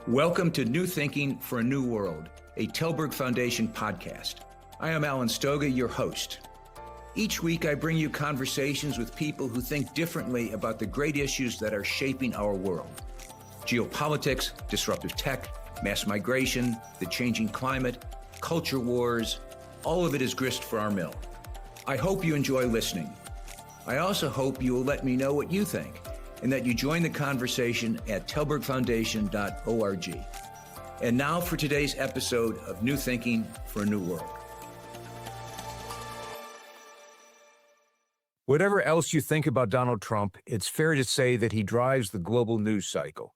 Welcome to New Thinking for a New World, a Telberg Foundation podcast. I am Alan Stoga, your host. Each week, I bring you conversations with people who think differently about the great issues that are shaping our world. Geopolitics, disruptive tech, mass migration, the changing climate, culture wars, all of it is grist for our mill. I hope you enjoy listening. I also hope you will let me know what you think and that you join the conversation at telbergfoundation.org. And now for today's episode of New Thinking for a New World. Whatever else you think about Donald Trump, it's fair to say that he drives the global news cycle.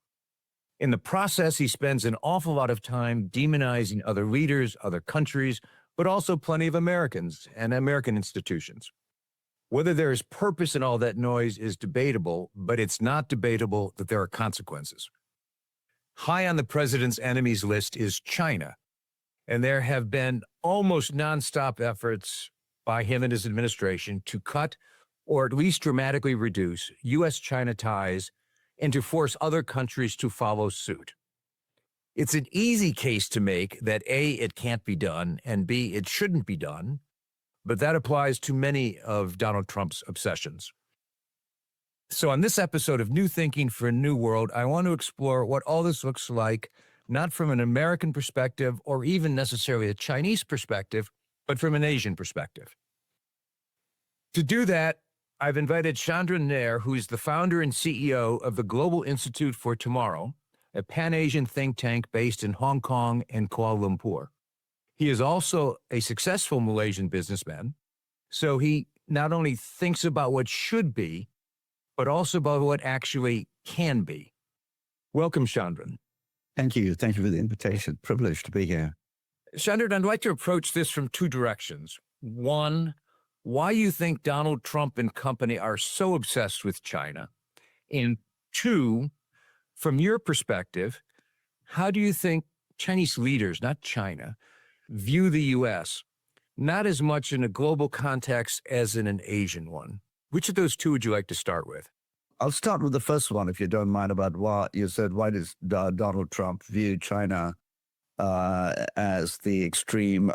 In the process, he spends an awful lot of time demonizing other leaders, other countries, but also plenty of Americans and American institutions. Whether there is purpose in all that noise is debatable, but it's not debatable that there are consequences. High on the president's enemies list is China, and there have been almost nonstop efforts by him and his administration to cut or at least dramatically reduce U.S. China ties and to force other countries to follow suit. It's an easy case to make that A, it can't be done, and B, it shouldn't be done, but that applies to many of Donald Trump's obsessions. So on this episode of New Thinking for a New World, I want to explore what all this looks like, not from an American perspective or even necessarily a Chinese perspective, but from an Asian perspective. To do that, I've invited Chandran Nair, who is the founder and CEO of the Global Institute for Tomorrow, a Pan-Asian think tank based in Hong Kong and Kuala Lumpur. He is also a successful Malaysian businessman, so he not only thinks about what should be, but also about what actually can be. Welcome, Chandran. Thank you. Thank you for the invitation. Privileged to be here. Chandran, I'd like to approach this from two directions. One, why you think Donald Trump and company are so obsessed with China. And two, from your perspective, how do you think Chinese leaders, not China, view the U.S., not as much in a global context as in an Asian one? Which of those two would you like to start with? I'll start with the first one, if you don't mind, about what you said. Why does Donald Trump view China as the extreme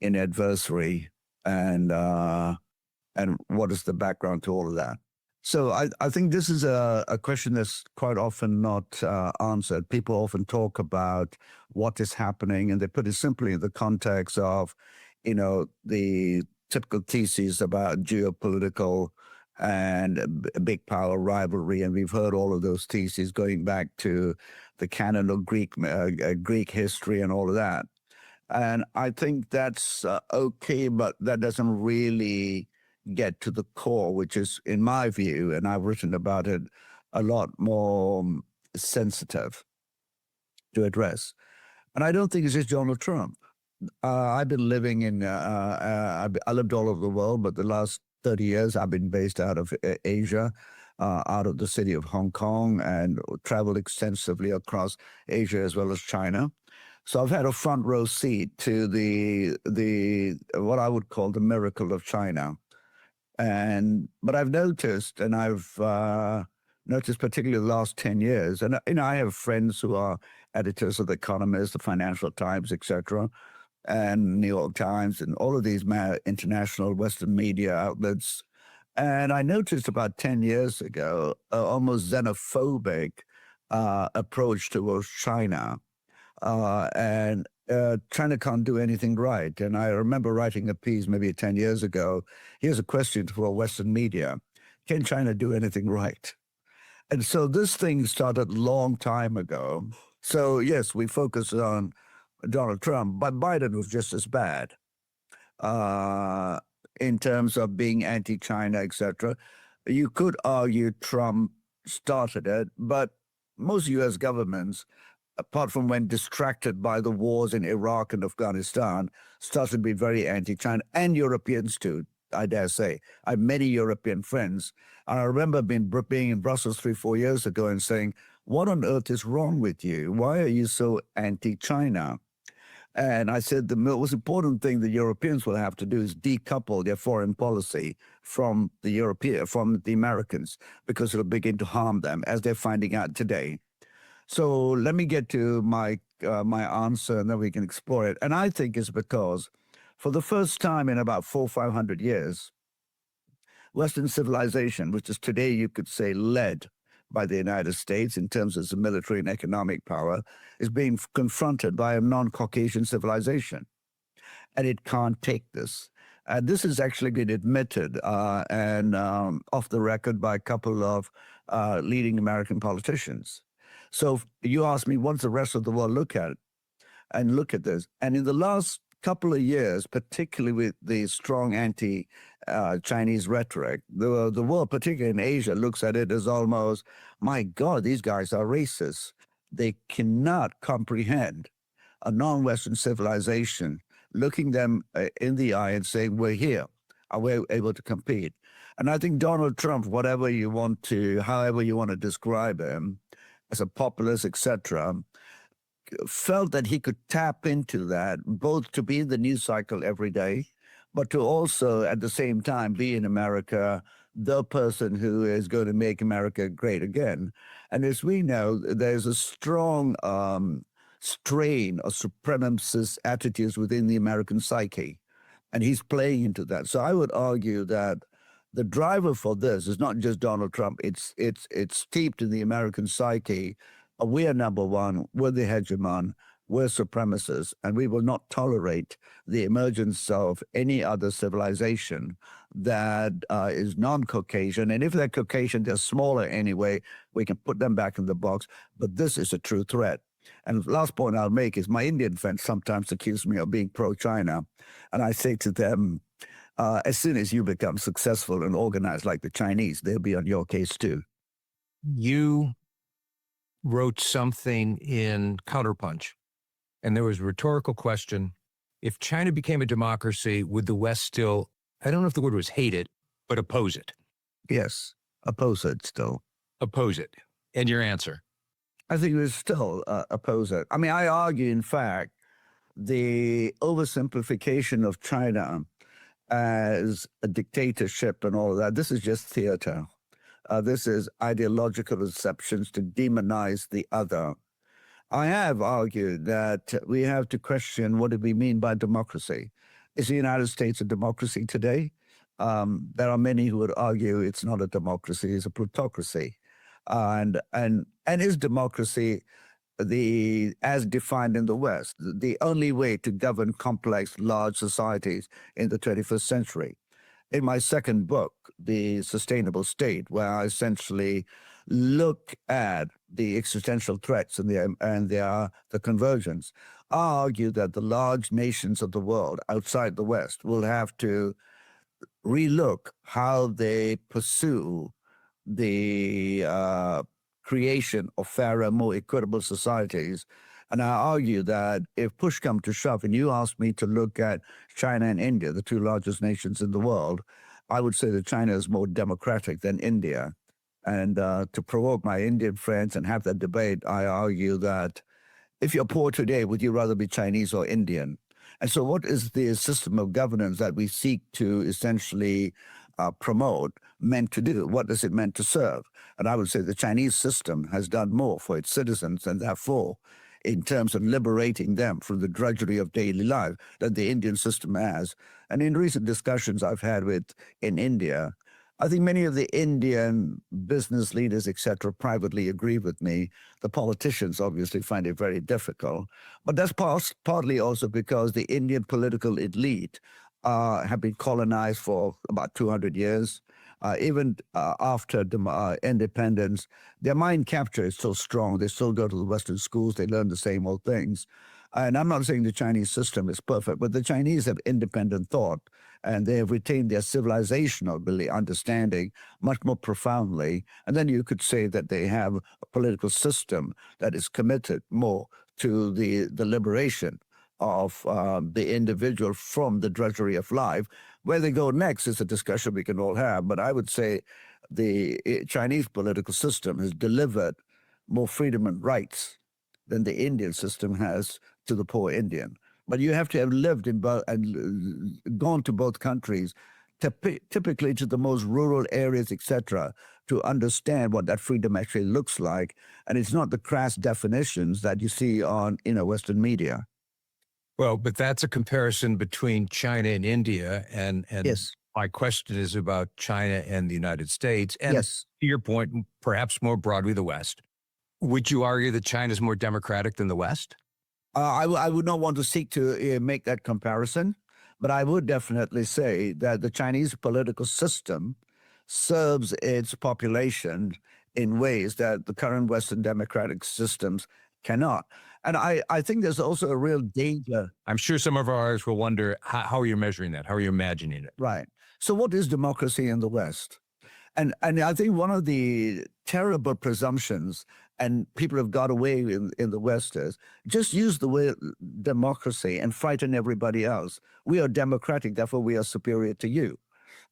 in adversary, and what is the background to all of that? So I think this is a question that's quite often not answered. People often talk about what is happening, and they put it simply in the context of, the typical theses about geopolitical and big power rivalry. And we've heard all of those theses going back to the canon of Greek history and all of that. And I think that's okay, but that doesn't really get to the core, which is, in my view, and I've written about it, a lot more sensitive to address. And I don't think it's just Donald Trump. I've been living I lived all over the world, but the last 30 years I've been based out of Asia, out of the city of Hong Kong, and traveled extensively across Asia as well as China. So I've had a front row seat to the what I would call the miracle of China. But I've noticed, and I've noticed particularly the last 10 years, and I have friends who are editors of The Economist, the Financial Times, etc., and New York Times, and all of these international Western media outlets. And I noticed about 10 years ago, almost xenophobic approach towards China. China can't do anything right. And I remember writing a piece maybe 10 years ago. Here's a question for Western media. Can China do anything right? And so this thing started a long time ago. So yes, we focus on Donald Trump, but Biden was just as bad in terms of being anti-China, etc. You could argue Trump started it, but most U.S. governments, apart from when distracted by the wars in Iraq and Afghanistan, started to be very anti-China, and Europeans too, I dare say. I have many European friends, and I remember being in Brussels 3-4 years ago and saying, what on earth is wrong with you? Why are you so anti-China? And I said the most important thing the Europeans will have to do is decouple their foreign policy from the Americans, because it'll begin to harm them, as they're finding out today. So let me get to my answer, and then we can explore it. And I think it's because, for the first time in about 400-500 years, Western civilization, which is today you could say led by the United States in terms of its military and economic power, is being confronted by a non-Caucasian civilization, and it can't take this. This has actually been admitted and off the record by a couple of leading American politicians. So you ask me, what's the rest of the world look at? And look at this. And in the last couple of years, particularly with the strong anti-Chinese rhetoric, the world, particularly in Asia, looks at it as almost, my God, these guys are racist. They cannot comprehend a non-Western civilization looking them in the eye and saying, we're here. Are we able to compete? And I think Donald Trump, however you want to describe him, as a populist, etc., felt that he could tap into that, both to be in the news cycle every day, but to also, at the same time, be in America, the person who is going to make America great again. And as we know, there's a strong strain of supremacist attitudes within the American psyche, and he's playing into that. So I would argue that the driver for this is not just Donald Trump. It's steeped in the American psyche. We are number one. We're the hegemon. We're supremacists, and we will not tolerate the emergence of any other civilization that is non-Caucasian. And if they're Caucasian, they're smaller anyway. We can put them back in the box. But this is a true threat. And the last point I'll make is my Indian friends sometimes accuse me of being pro-China. And I say to them, as soon as you become successful and organized like the Chinese, they'll be on your case too. You wrote something in Counterpunch, and there was a rhetorical question. If China became a democracy, would the West still, I don't know if the word was hate it, but oppose it? Yes, oppose it still. Oppose it. And your answer? I think we still oppose it. I mean, I argue, in fact, the oversimplification of China as a dictatorship and all of that, this is just theater. This is ideological deceptions to demonize the other. I have argued that we have to question what do we mean by democracy. Is the United States a democracy today? There are many who would argue it's not a democracy, it's a plutocracy. And is democracy as defined in the West, the only way to govern complex, large societies in the 21st century? In my second book, The Sustainable State, where I essentially look at the existential threats and the convergence, I argue that the large nations of the world outside the West will have to relook how they pursue the creation of fairer, more equitable societies. And I argue that if push come to shove, and you asked me to look at China and India, the two largest nations in the world, I would say that China is more democratic than India. And to provoke my Indian friends and have that debate, I argue that if you're poor today, would you rather be Chinese or Indian? And so what is the system of governance that we seek to essentially promote meant to do? What is it meant to serve? And I would say the Chinese system has done more for its citizens, and therefore, in terms of liberating them from the drudgery of daily life, than the Indian system has. And in recent discussions I've had in India, I think many of the Indian business leaders, etc., privately agree with me. The politicians obviously find it very difficult. But that's partly also because the Indian political elite have been colonized for about 200 years. Even after independence, their mind capture is so strong. They still go to the Western schools. They learn the same old things. And I'm not saying the Chinese system is perfect, but the Chinese have independent thought, and they have retained their civilizational understanding much more profoundly. And then you could say that they have a political system that is committed more to the liberation of the individual from the drudgery of life. Where they go next is a discussion we can all have, but I would say the Chinese political system has delivered more freedom and rights than the Indian system has to the poor Indian. But you have to have lived in both and gone to both countries typically to the most rural areas, etc., to understand what that freedom actually looks like. And it's not the crass definitions that you see on, Western media. Well, but that's a comparison between China and India, and Yes. my question is about China and the United States, and Yes. to your point, perhaps more broadly, the West. Would you argue that China is more democratic than the West? I would not want to seek to make that comparison, but I would definitely say that the Chinese political system serves its population in ways that the current Western democratic systems cannot. And I think there's also a real danger. I'm sure some of our audience will wonder, how are you measuring that? How are you imagining it? Right. So, what is democracy in the West? And I think one of the terrible presumptions, and people have got away in the West, is just use the word democracy and frighten everybody else. We are democratic, therefore we are superior to you.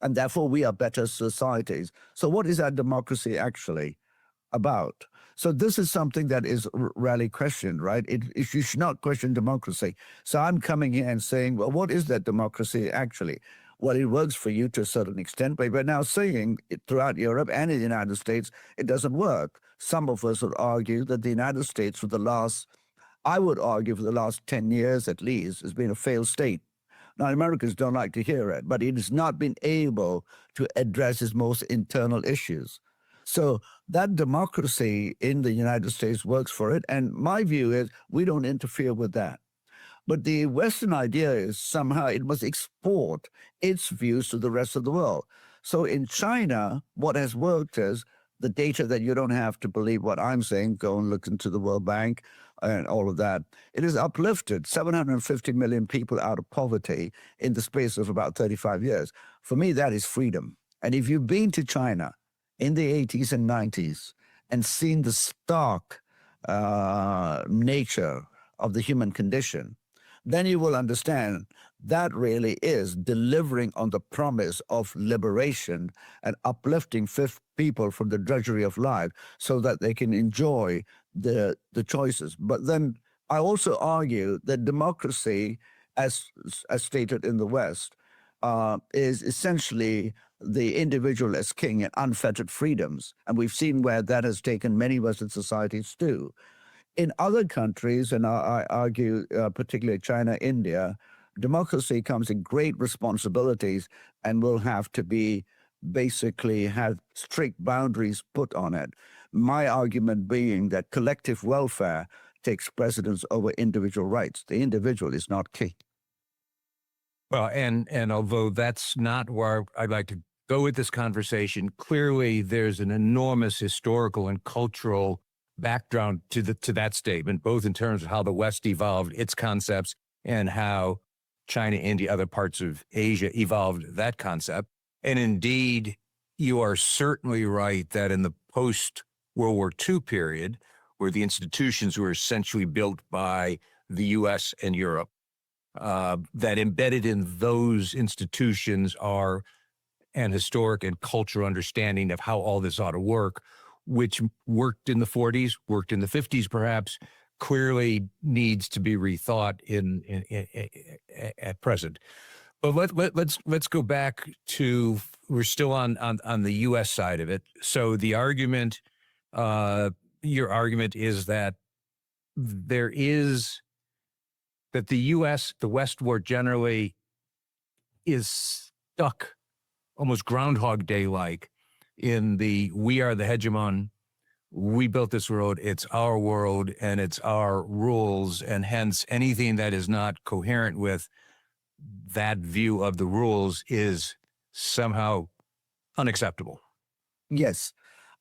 And therefore we are better societies. So what is our democracy actually about? So this is something that is rarely questioned, right? You should not question democracy. So I'm coming here and saying, well, what is that democracy actually? Well, it works for you to a certain extent, but we're now seeing it throughout Europe and in the United States, it doesn't work. Some of us would argue that the United States I would argue for the last 10 years at least, has been a failed state. Now, Americans don't like to hear it, but it has not been able to address its most internal issues. So that democracy in the United States works for it. And my view is we don't interfere with that. But the Western idea is somehow it must export its views to the rest of the world. So in China, what has worked is the data that you don't have to believe what I'm saying, go and look into the World Bank and all of that. It has uplifted 750 million people out of poverty in the space of about 35 years. For me, that is freedom. And if you've been to China in the 80s and 90s and seen the stark nature of the human condition, then you will understand that really is delivering on the promise of liberation and uplifting people from the drudgery of life so that they can enjoy the choices. But then I also argue that democracy, as stated in the West, is essentially the individual as king and unfettered freedoms. And we've seen where that has taken many Western societies too. In other countries, and I argue particularly China, India, democracy comes in great responsibilities and will have to be basically have strict boundaries put on it. My argument being that collective welfare takes precedence over individual rights. The individual is not king. Well, and although that's not where I'd like to go with this conversation, clearly there's an enormous historical and cultural background to that statement, both in terms of how the West evolved its concepts and how China, India, other parts of Asia evolved that concept. And indeed, you are certainly right that in the post-World War II period, where the institutions were essentially built by the U.S. and Europe, that embedded in those institutions are an historic and cultural understanding of how all this ought to work, which worked in the 40s, worked in the 50s perhaps, clearly needs to be rethought at present. But let's go back to, we're still on the U.S. side of it. So the argument, your argument is that the U.S., the West war generally is stuck almost Groundhog Day-like in we are the hegemon, we built this world, it's our world, and it's our rules, and hence anything that is not coherent with that view of the rules is somehow unacceptable. Yes.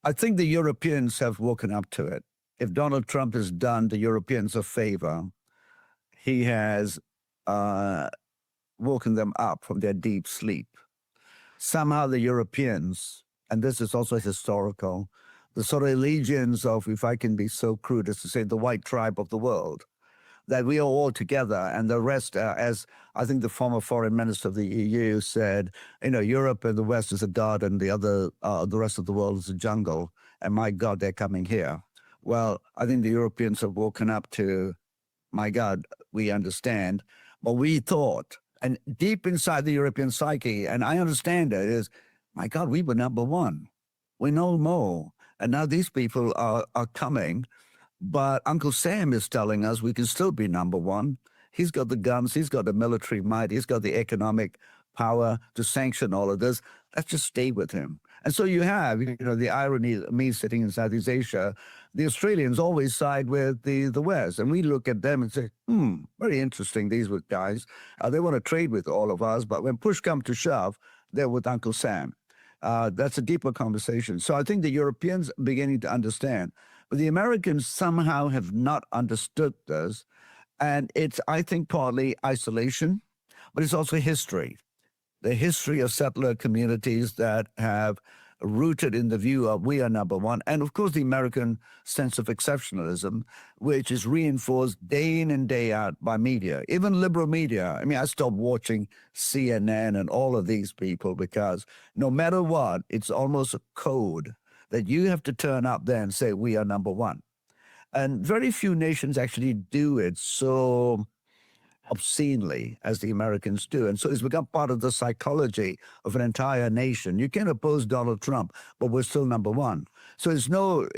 I think the Europeans have woken up to it. If Donald Trump has done the Europeans a favor, he has woken them up from their deep sleep. Somehow the Europeans, and this is also historical, the sort of allegiance of, if I can be so crude as to say, the white tribe of the world, that we are all together and the rest, as I think the former foreign minister of the EU said, Europe and the West is a garden, the rest of the world is a jungle, and my God, they're coming here. Well, I think the Europeans have woken up to, my God, we understand. But we thought, And deep inside the European psyche, and I understand it, is, my God, we were number one. We know more. And now these people are coming. But Uncle Sam is telling us we can still be number one. He's got the guns, he's got the military might, he's got the economic power to sanction all of this. Let's just stay with him. And so you have, the irony of me sitting in Southeast Asia, the Australians always side with the West. And we look at them and say, very interesting, these were guys. They want to trade with all of us, but when push comes to shove, they're with Uncle Sam. That's a deeper conversation. So I think the Europeans are beginning to understand. But the Americans somehow have not understood this. And it's, I think, partly isolation, but it's also history. The history of settler communities that have rooted in the view of we are number one. And of course, the American sense of exceptionalism, which is reinforced day in and day out by media, even liberal media. I mean, I stopped watching CNN and all of these people because no matter what, it's almost a code that you have to turn up there and say, we are number one. And very few nations actually do it so obscenely as the Americans do. And so it's become part of the psychology of an entire nation. You can oppose Donald Trump, but we're still number one. So it's no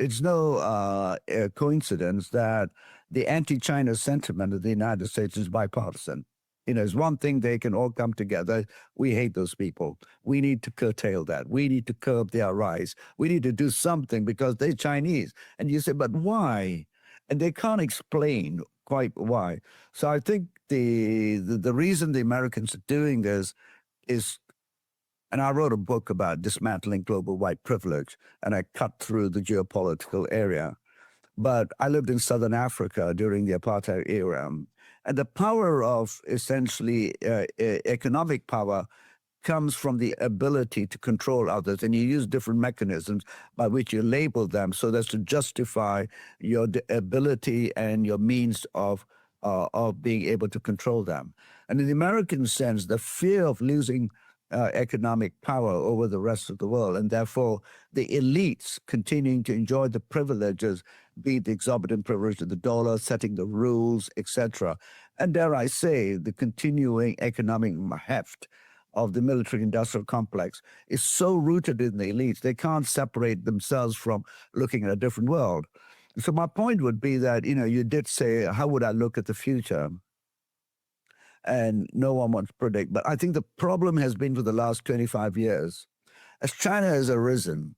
coincidence that the anti-China sentiment of the United States is bipartisan. It's one thing they can all come together. We hate those people. We need to curtail that. We need to curb their rise. We need to do something because they're Chinese. And you say, but why? And they can't explain quite why. So I think the reason the Americans are doing this is, and I wrote a book about dismantling global white privilege, and I cut through the geopolitical area. But I lived in Southern Africa during the apartheid era. And the power of essentially economic power comes from the ability to control others. And you use different mechanisms by which you label them so that's to justify your ability and your means of being able to control them. And in the American sense, the fear of losing economic power over the rest of the world, and therefore the elites continuing to enjoy the privileges, be it the exorbitant privilege of the dollar, setting the rules, etc. And dare I say, the continuing economic heft of the military-industrial complex is so rooted in the elites, they can't separate themselves from looking at a different world. So my point would be that, you did say, how would I look at the future? And no one wants to predict. But I think the problem has been for the last 25 years, as China has arisen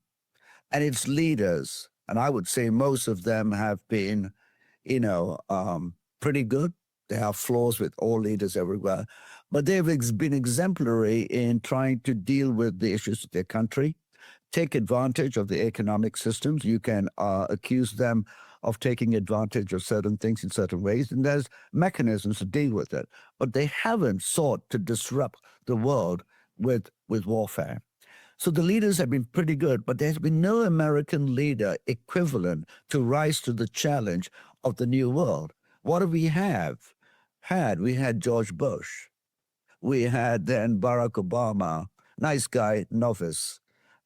and its leaders, and I would say most of them have been, pretty good. They have flaws with all leaders everywhere, but they've been exemplary in trying to deal with the issues of their country, take advantage of the economic systems. You can accuse them of taking advantage of certain things in certain ways, and there's mechanisms to deal with it. But they haven't sought to disrupt the world with warfare. So the leaders have been pretty good, but there's been no American leader equivalent to rise to the challenge of the new world. What do we have? We had George Bush. We had then Barack Obama, nice guy, novice,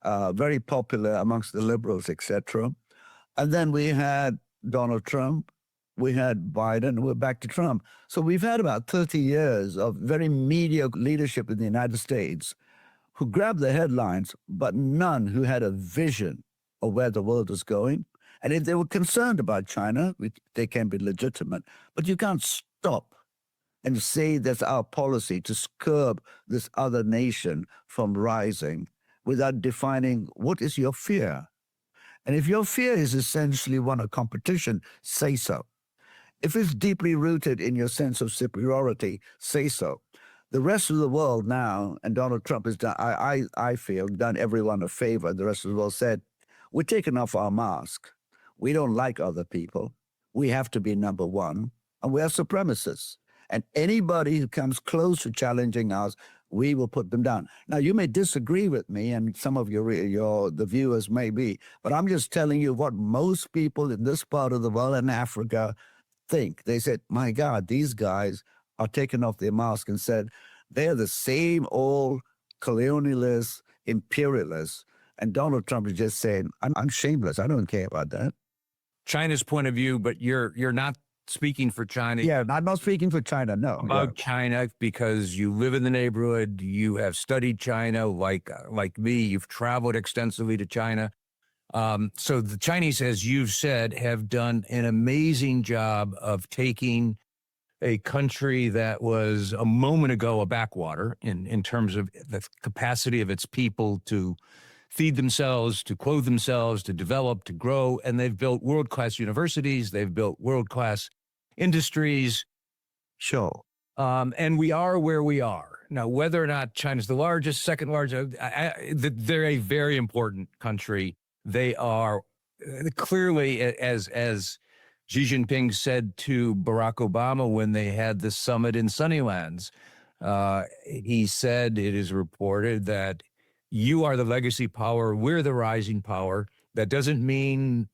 very popular amongst the liberals, etc. And then we had Donald Trump, we had Biden, we're back to Trump. So we've had about 30 years of very mediocre leadership in the United States who grabbed the headlines, but none who had a vision of where the world is going. And if they were concerned about China, they can be legitimate, but you can't stop and say that's our policy to curb this other nation from rising without defining what is your fear. And if your fear is essentially one of competition, say so. If it's deeply rooted in your sense of superiority, say so. The rest of the world now, and Donald Trump has done, I feel, done everyone a favor. The rest of the world said, we're taking off our mask. We don't like other people. We have to be number one, and we are supremacists. And anybody who comes close to challenging us, we will put them down. Now, you may disagree with me, and some of the viewers may be, but I'm just telling you what most people in this part of the world and Africa think. They said, my God, these guys are taking off their mask and said, they're the same old colonialists, imperialists. And Donald Trump is just saying, I'm shameless. I don't care about that. China's point of view, but you're not speaking for China. Yeah, I'm not speaking for China, no. About China because you live in the neighborhood, you have studied China like me, you've traveled extensively to China. So the Chinese, as you've said, have done an amazing job of taking a country that was a moment ago a backwater in terms of the capacity of its people to feed themselves, to clothe themselves, to develop, to grow. And they've built world-class universities. They've built world-class industries. Sure. And we are where we are. Now, whether or not China's the largest, second largest, they're a very important country. They are clearly, as Xi Jinping said to Barack Obama when they had the summit in Sunnylands, he said, it is reported that you are the legacy power, we're the rising power. That doesn't mean,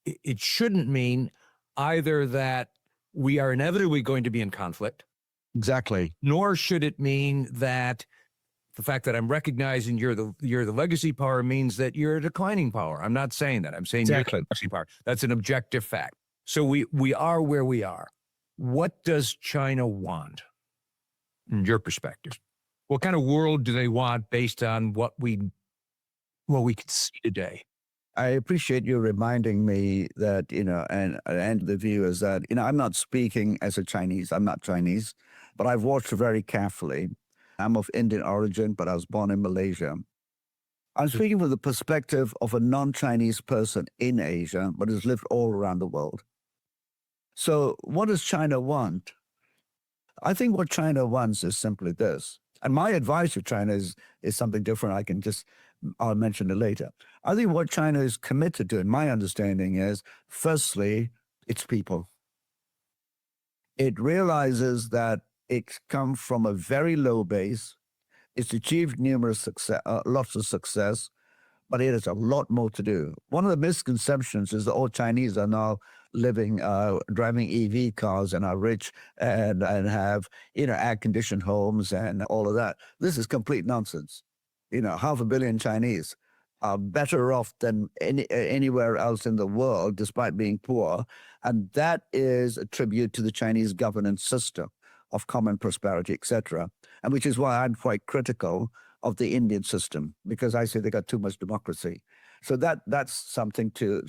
it shouldn't mean either that we are inevitably going to be in conflict. Exactly. Nor should it mean that the fact that I'm recognizing you're the legacy power means that you're a declining power. I'm not saying that. I'm saying Exactly. You're the legacy power. That's an objective fact. So we are where we are. What does China want, in your perspective? What kind of world do they want based on what we can see today? I appreciate you reminding me that, and the viewers that, I'm not speaking as a Chinese. I'm not Chinese, but I've watched very carefully. I'm of Indian origin, but I was born in Malaysia. I'm speaking from the perspective of a non-Chinese person in Asia, but has lived all around the world. So what does China want? I think what China wants is simply this. And my advice to China is something different. I'll mention it later. I think what China is committed to, in my understanding, is firstly, its people. It realizes that it's come from a very low base. It's achieved lots of success, but it has a lot more to do. One of the misconceptions is that all Chinese are now driving EV cars and are rich and have, air-conditioned homes and all of that. This is complete nonsense. 500 million Chinese are better off than anywhere else in the world, despite being poor. And that is a tribute to the Chinese governance system of common prosperity, etc. And which is why I'm quite critical of the Indian system, because I say they got too much democracy. So that's something to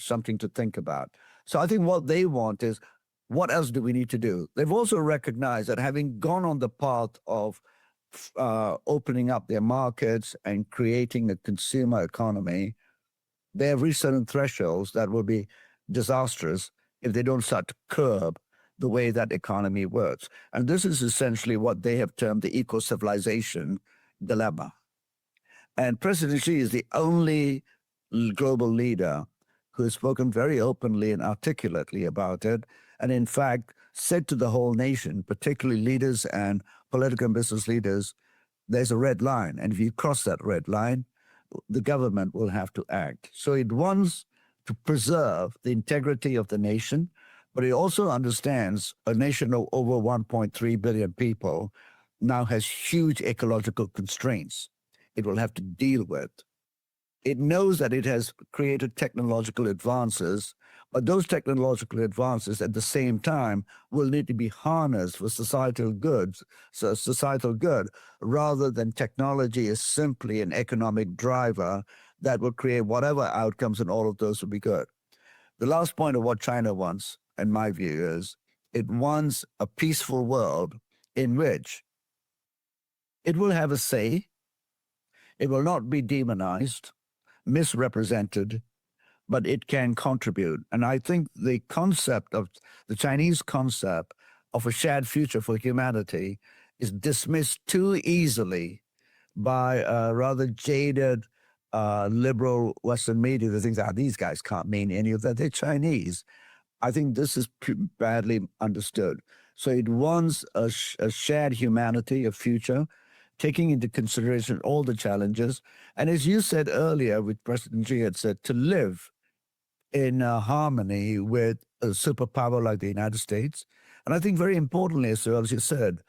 think about. So I think what they want is, what else do we need to do? They've also recognized that having gone on the path of opening up their markets and creating a consumer economy, they have reached certain thresholds that will be disastrous if they don't start to curb the way that economy works. And this is essentially what they have termed the eco-civilization dilemma. And President Xi is the only global leader who has spoken very openly and articulately about it, and in fact said to the whole nation, particularly leaders and political and business leaders, there's a red line, and if you cross that red line, the government will have to act. So it wants to preserve the integrity of the nation, but it also understands a nation of over 1.3 billion people now has huge ecological constraints it will have to deal with. It knows that it has created technological advances, but those technological advances at the same time will need to be harnessed for societal good, rather than technology is simply an economic driver that will create whatever outcomes, and all of those will be good. The last point of what China wants, in my view, is it wants a peaceful world in which it will have a say, it will not be demonized, misrepresented, but it can contribute. And I think the Chinese concept of a shared future for humanity is dismissed too easily by rather jaded liberal Western media that thinks, these guys can't mean any of that, they're Chinese. I think this is badly understood. So it wants a shared humanity, a future, taking into consideration all the challenges. And as you said earlier, with President Xi had said, to live in harmony with a superpower like the United States. And I think very importantly, as you said,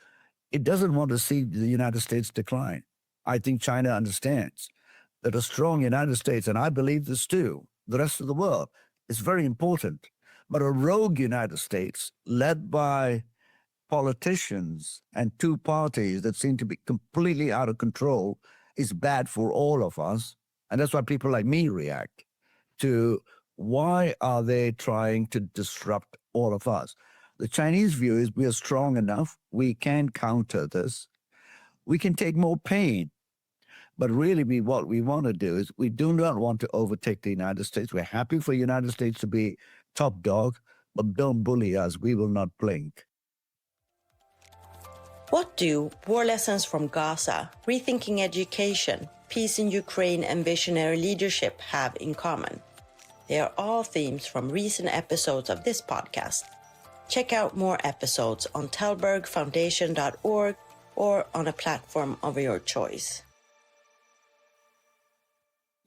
it doesn't want to see the United States decline. I think China understands that a strong United States, and I believe this too, the rest of the world, is very important. But a rogue United States led by politicians and two parties that seem to be completely out of control is bad for all of us. And that's why people like me react to why are they trying to disrupt all of us? The Chinese view is we are strong enough, we can counter this, we can take more pain. But really, what we want to do is we do not want to overtake the United States. We're happy for the United States to be top dog, but don't bully us. We will not blink. What do War Lessons from Gaza, Rethinking Education, Peace in Ukraine, and Visionary Leadership have in common? They are all themes from recent episodes of this podcast. Check out more episodes on tellbergfoundation.org or on a platform of your choice.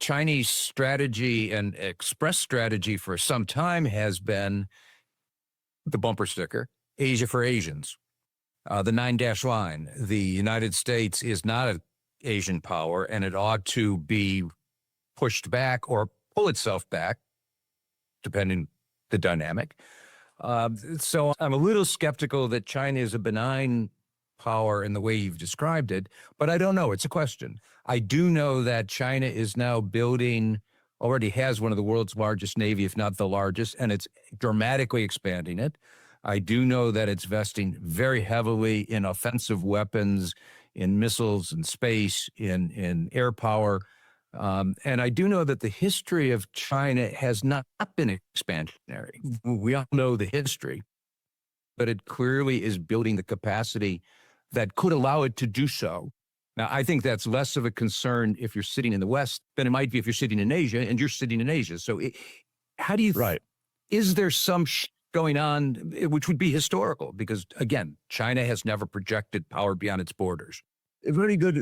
Chinese strategy and express strategy for some time has been the bumper sticker, Asia for Asians, the 9-dash line. The United States is not an Asian power, and it ought to be pushed back or pull itself back, depending the dynamic. So I'm a little skeptical that China is a benign power in the way you've described it, but I don't know. It's a question. I do know that China is now already has one of the world's largest navy, if not the largest, and it's dramatically expanding it. I do know that it's investing very heavily in offensive weapons, in missiles, in space, in air power. And I do know that the history of China has not been expansionary. We all know the history, but it clearly is building the capacity that could allow it to do so. Now, I think that's less of a concern if you're sitting in the West than it might be if you're sitting in Asia, and you're sitting in Asia. So how do you, is there some going on, which would be historical? Because again, China has never projected power beyond its borders. A very good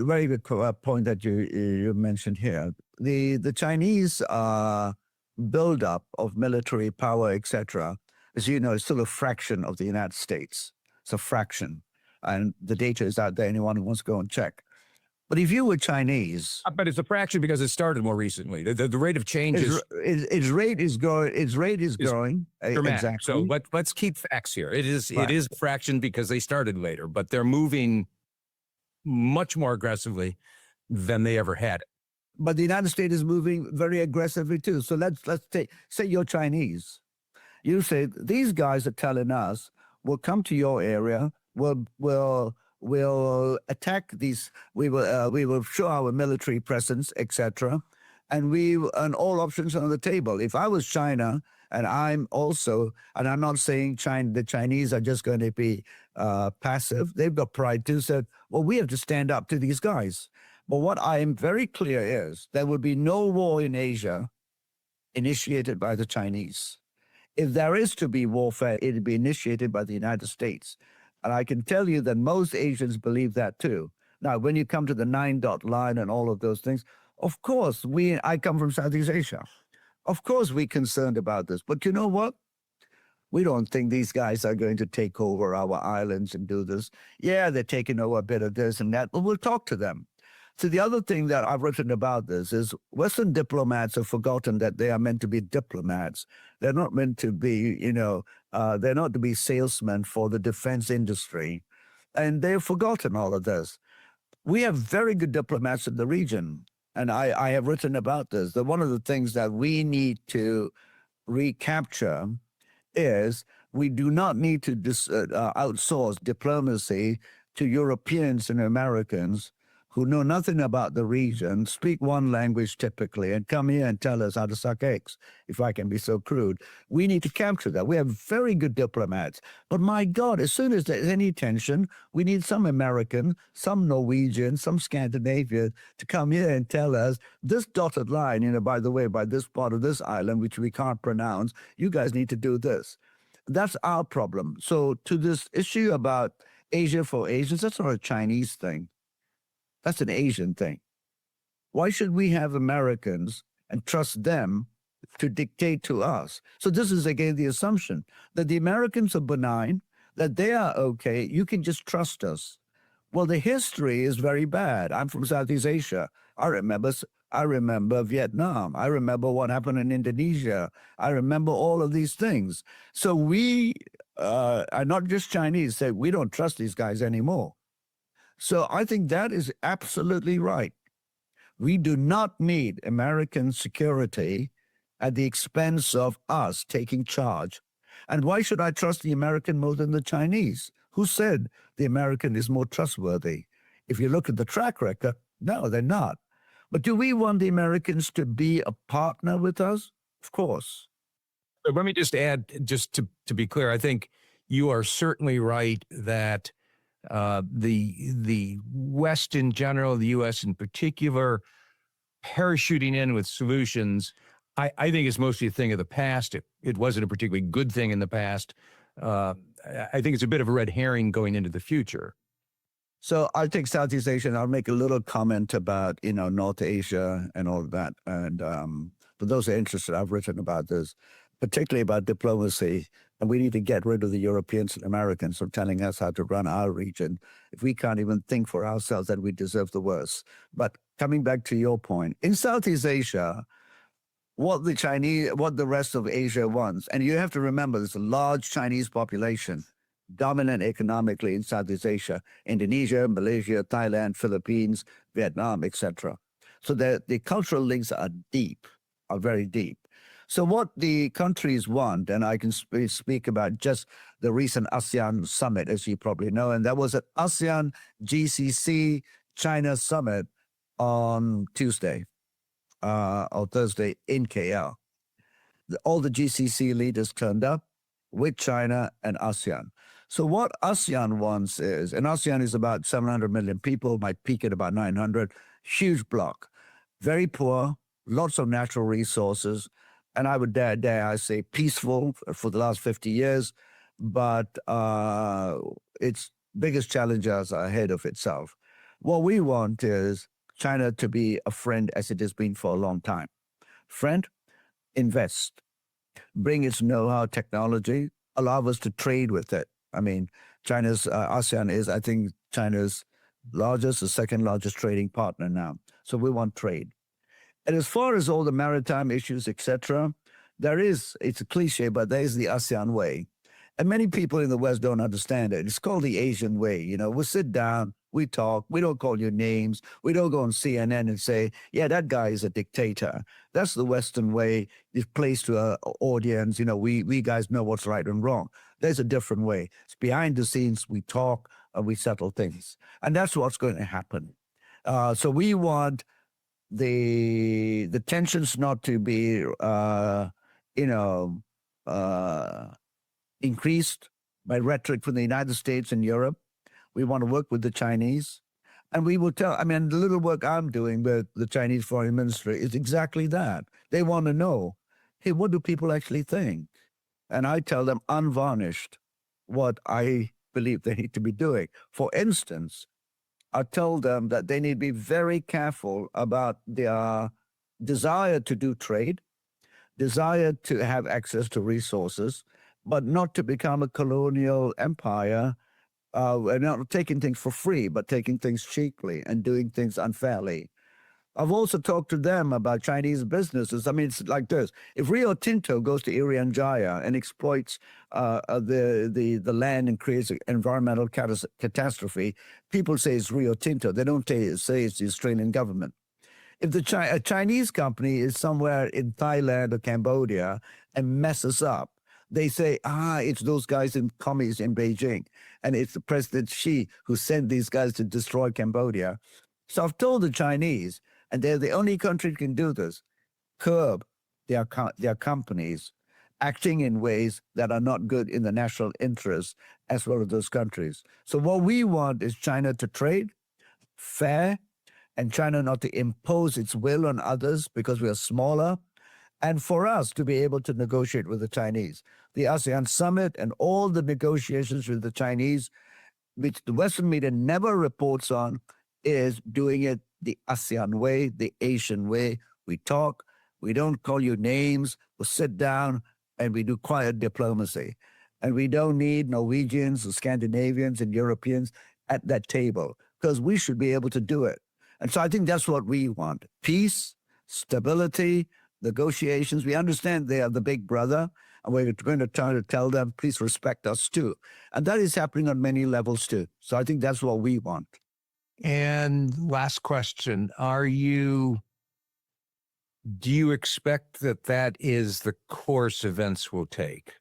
point that you mentioned here. The Chinese buildup of military power, etc., as you know, is still a fraction of the United States. It's a fraction. And the data is out there. Anyone who wants to go and check. But if you were Chinese, but it's a fraction because it started more recently. The rate of change its rate is growing. Its rate is growing. Exactly. So let's keep facts here. It is a fraction because they started later, but they're moving much more aggressively than they ever had. But the United States is moving very aggressively too. So let's say you're Chinese. You say these guys are telling us we'll come to your area. We'll attack these. We will show our military presence, etc. And all options are on the table. If I was China, and I'm not saying the Chinese are just going to be passive. They've got pride too. Said, well, we have to stand up to these guys. But what I am very clear is there will be no war in Asia initiated by the Chinese. If there is to be warfare, it will be initiated by the United States. And I can tell you that most Asians believe that too. Now, when you come to the 9-dot line and all of those things, of course, I come from Southeast Asia. Of course, we're concerned about this. But you know what? We don't think these guys are going to take over our islands and do this. Yeah, they're taking over a bit of this and that, but we'll talk to them. So the other thing that I've written about this is Western diplomats have forgotten that they are meant to be diplomats. They're not meant to be, they're not to be salesmen for the defense industry. And they've forgotten all of this. We have very good diplomats in the region. And I have written about this, that one of the things that we need to recapture is we do not need to outsource diplomacy to Europeans and Americans who know nothing about the region, speak one language typically, and come here and tell us how to suck eggs, if I can be so crude. We need to capture that. We have very good diplomats. But my God, as soon as there's any tension, we need some American, some Norwegian, some Scandinavian to come here and tell us this dotted line, by the way, by this part of this island, which we can't pronounce, you guys need to do this. That's our problem. So to this issue about Asia for Asians, that's not a Chinese thing. That's an Asian thing. Why should we have Americans and trust them to dictate to us? So this is, again, the assumption that the Americans are benign, that they are okay, you can just trust us. Well, the history is very bad. I'm from Southeast Asia. I remember I remember Vietnam. I remember what happened in Indonesia. I remember all of these things. So we are not just Chinese, say we don't trust these guys anymore. So I think that is absolutely right. We do not need American security at the expense of us taking charge. And why should I trust the American more than the Chinese? Who said the American is more trustworthy? If you look at the track record, no, they're not. But do we want the Americans to be a partner with us? Of course. But let me just add, just to be clear, I think you are certainly right that the West in general, the U.S. in particular, parachuting in with solutions, I think it's mostly a thing of the past. It wasn't a particularly good thing in the past. I think it's a bit of a red herring going into the future. So I'll take Southeast Asia and I'll make a little comment about, North Asia and all of that. And for those who are interested, I've written about this, particularly about diplomacy. And we need to get rid of the Europeans and Americans from telling us how to run our region. If we can't even think for ourselves, then we deserve the worst. But coming back to your point, in Southeast Asia, what the rest of Asia wants, and you have to remember there's a large Chinese population, dominant economically in Southeast Asia, Indonesia, Malaysia, Thailand, Philippines, Vietnam, etc. So the cultural links are deep, are very deep. So what the countries want, and I can speak about just the recent ASEAN summit, as you probably know, and that was an ASEAN GCC China summit on Tuesday or Thursday in KL. All the GCC leaders turned up with China and ASEAN. So what ASEAN wants is, and ASEAN is about 700 million people, might peak at about 900, huge block, very poor, lots of natural resources, and I would dare I say peaceful for the last 50 years, but its biggest challenges are ahead of itself. What we want is China to be a friend as it has been for a long time. Friend, invest, bring its know-how technology, allow us to trade with it. I mean, China's ASEAN is, I think, China's largest or second largest trading partner now. So we want trade. And as far as all the maritime issues, etc., it's a cliche, but there is the ASEAN way. And many people in the West don't understand it. It's called the Asian way. We sit down, we talk, we don't call you names. We don't go on CNN and say, yeah, that guy is a dictator. That's the Western way. It's placed to our audience. We guys know what's right and wrong. There's a different way. It's behind the scenes. We talk and we settle things. And that's what's going to happen. So we want the tensions not to be, increased by rhetoric from the United States and Europe. We want to work with the Chinese. And we will the little work I'm doing with the Chinese foreign ministry is exactly that. They want to know, hey, what do people actually think? And I tell them unvarnished what I believe they need to be doing. For instance, I told them that they need to be very careful about their desire to do trade, desire to have access to resources, but not to become a colonial empire, and not taking things for free, but taking things cheaply and doing things unfairly. I've also talked to them about Chinese businesses. I mean, it's like this. If Rio Tinto goes to Irian Jaya and exploits the land and creates an environmental catastrophe, people say it's Rio Tinto. They don't say it's the Australian government. If a Chinese company is somewhere in Thailand or Cambodia and messes up, they say, it's those guys in commies in Beijing. And it's the President Xi who sent these guys to destroy Cambodia. So I've told the Chinese, and they're the only country that can do this, curb their companies acting in ways that are not good in the national interest as well as those countries. So what we want is China to trade fair and China not to impose its will on others because we are smaller, and for us to be able to negotiate with the Chinese. The ASEAN summit and all the negotiations with the Chinese, which the Western media never reports on, is doing it the ASEAN way, the Asian way. We talk, we don't call you names, we sit down and we do quiet diplomacy. And we don't need Norwegians or Scandinavians and Europeans at that table because we should be able to do it. And so I think that's what we want. Peace, stability, negotiations. We understand they are the big brother, and we're going to try to tell them, please respect us too. And that is happening on many levels too. So I think that's what we want. And last question, do you expect that that is the course events will take?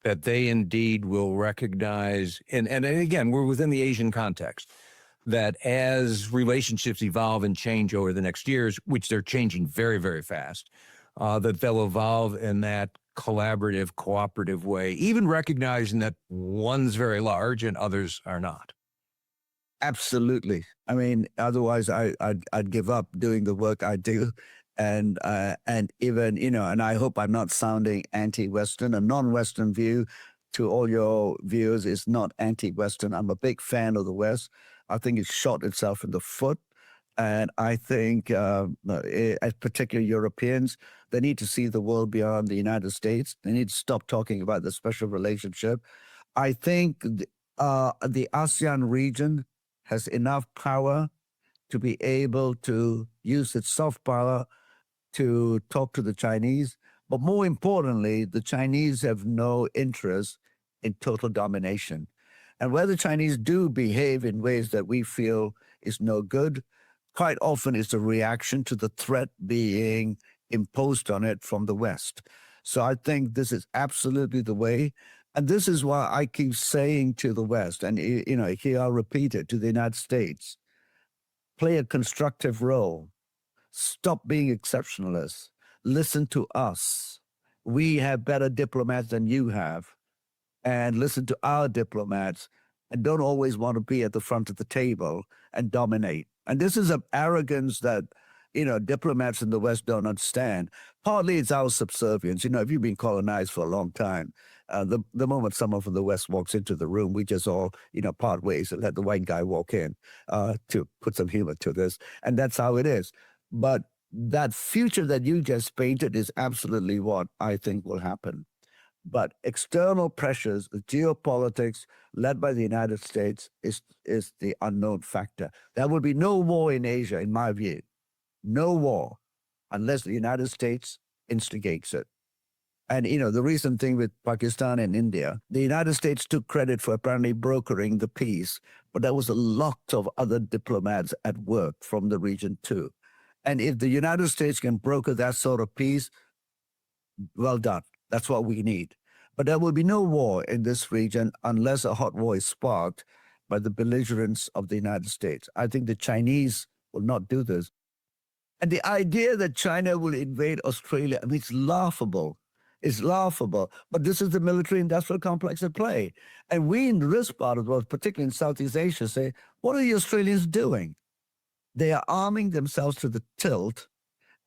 That they indeed will recognize, and again, we're within the Asian context, that as relationships evolve and change over the next years, which they're changing very, very fast, that they'll evolve in that collaborative, cooperative way, even recognizing that one's very large and others are not. Absolutely. I mean, otherwise I'd give up doing the work I do. And even, and I hope I'm not sounding anti-Western. A non-Western view to all your viewers is not anti-Western. I'm a big fan of the West. I think it's shot itself in the foot. And I think, as particular Europeans, they need to see the world beyond the United States. They need to stop talking about the special relationship. I think the ASEAN region has enough power to be able to use its soft power to talk to the Chinese. But more importantly, the Chinese have no interest in total domination. And where the Chinese do behave in ways that we feel is no good, quite often it's a reaction to the threat being imposed on it from the West. So I think this is absolutely the way. And this is why I keep saying to the West, and here I'll repeat it, to the United States, play a constructive role. Stop being exceptionalists. Listen to us. We have better diplomats than you have. And listen to our diplomats. And don't always want to be at the front of the table and dominate. And this is an arrogance that, diplomats in the West don't understand. Partly it's our subservience. If you've been colonized for a long time, the moment someone from the West walks into the room, we just all, part ways and let the white guy walk in, to put some humor to this. And that's how it is. But that future that you just painted is absolutely what I think will happen. But external pressures, geopolitics led by the United States is the unknown factor. There will be no war in Asia, in my view. No war unless the United States instigates it. And, the recent thing with Pakistan and India, the United States took credit for apparently brokering the peace, but there was a lot of other diplomats at work from the region too. And if the United States can broker that sort of peace, well done. That's what we need. But there will be no war in this region unless a hot war is sparked by the belligerence of the United States. I think the Chinese will not do this. And the idea that China will invade Australia, it's laughable. It's laughable. But this is the military-industrial complex at play. And we in this part of the world, particularly in Southeast Asia, say, what are the Australians doing? They are arming themselves to the tilt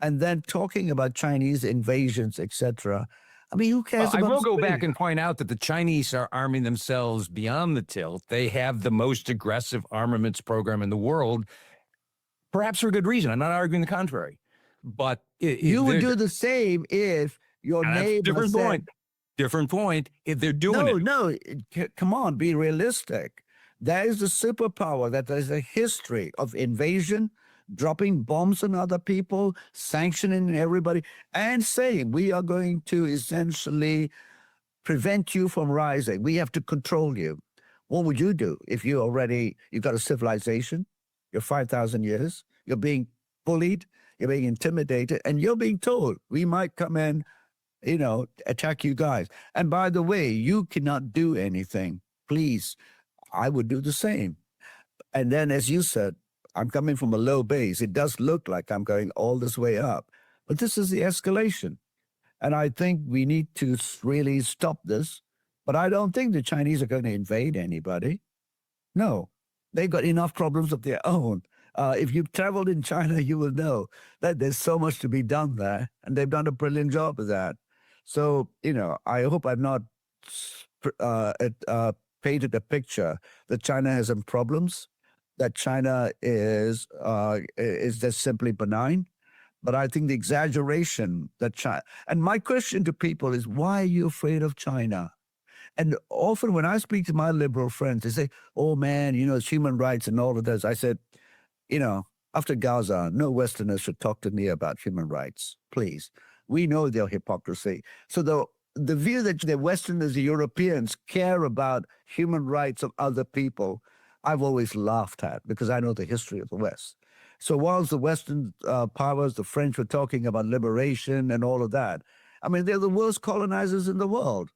and then talking about Chinese invasions, etc. Who cares about I will go Australia? back and point out that the Chinese are arming themselves beyond the tilt. They have the most aggressive armaments program in the world, perhaps for good reason. I'm not arguing the contrary. But you would do the same if your neighbor different said, point. Different point. If they're doing it. No, come on, be realistic. There is a superpower that there's a history of invasion, dropping bombs on other people, sanctioning everybody, and saying we are going to essentially prevent you from rising. We have to control you. What would you do if you've got a civilization, you're 5,000 years, you're being bullied, you're being intimidated, and you're being told we might come in, attack you guys. And by the way, you cannot do anything. Please, I would do the same. And then, as you said, I'm coming from a low base. It does look like I'm going all this way up. But this is the escalation. And I think we need to really stop this. But I don't think the Chinese are going to invade anybody. No, they've got enough problems of their own. If you've traveled in China, you will know that there's so much to be done there. And they've done a brilliant job of that. So, I hope I've not painted a picture that China has some problems, that China is just simply benign. But I think the exaggeration that China, and my question to people is, why are you afraid of China? And often when I speak to my liberal friends, they say, oh man, it's human rights and all of this. I said, After Gaza, no Westerners should talk to me about human rights, please. We know their hypocrisy. So the view that the Westerners, the Europeans, care about human rights of other people, I've always laughed at because I know the history of the West. So whilst the Western powers, the French, were talking about liberation and all of that, I mean, they're the worst colonizers in the world.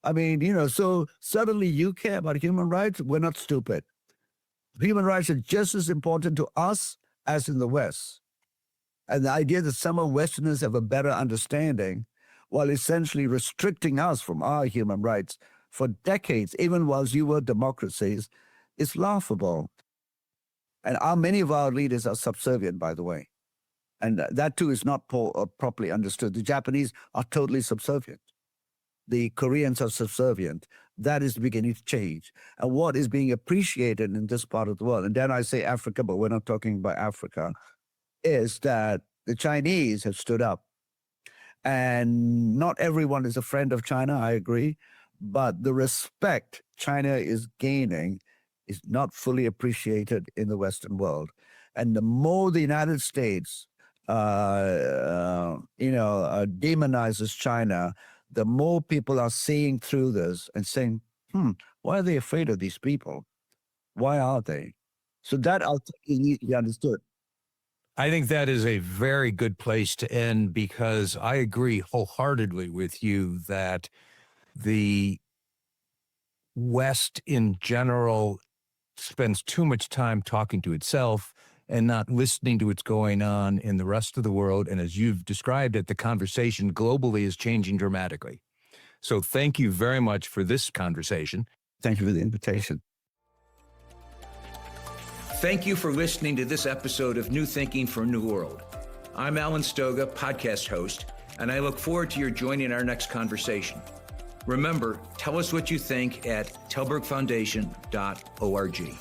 I mean, so suddenly you care about human rights? We're not stupid. Human rights are just as important to us as in the West. And the idea that some of Westerners have a better understanding while essentially restricting us from our human rights for decades, even whilst you were democracies, is laughable. And many of our leaders are subservient, by the way. And that too is not properly understood. The Japanese are totally subservient. The Koreans are subservient. That is beginning to change. And what is being appreciated in this part of the world, and then I say Africa, but we're not talking about Africa, is that the Chinese have stood up. And not everyone is a friend of China, I agree, but the respect China is gaining is not fully appreciated in the Western world. And the more the United States, demonizes China, the more people are seeing through this and saying, why are they afraid of these people? Why are they? So that ultimately needs to be understood. I think that is a very good place to end because I agree wholeheartedly with you that the West in general spends too much time talking to itself and not listening to what's going on in the rest of the world. And as you've described it, the conversation globally is changing dramatically. So thank you very much for this conversation. Thank you for the invitation. Thank you for listening to this episode of New Thinking for a New World. I'm Alan Stoga, podcast host, and I look forward to your joining our next conversation. Remember, tell us what you think at telbergfoundation.org.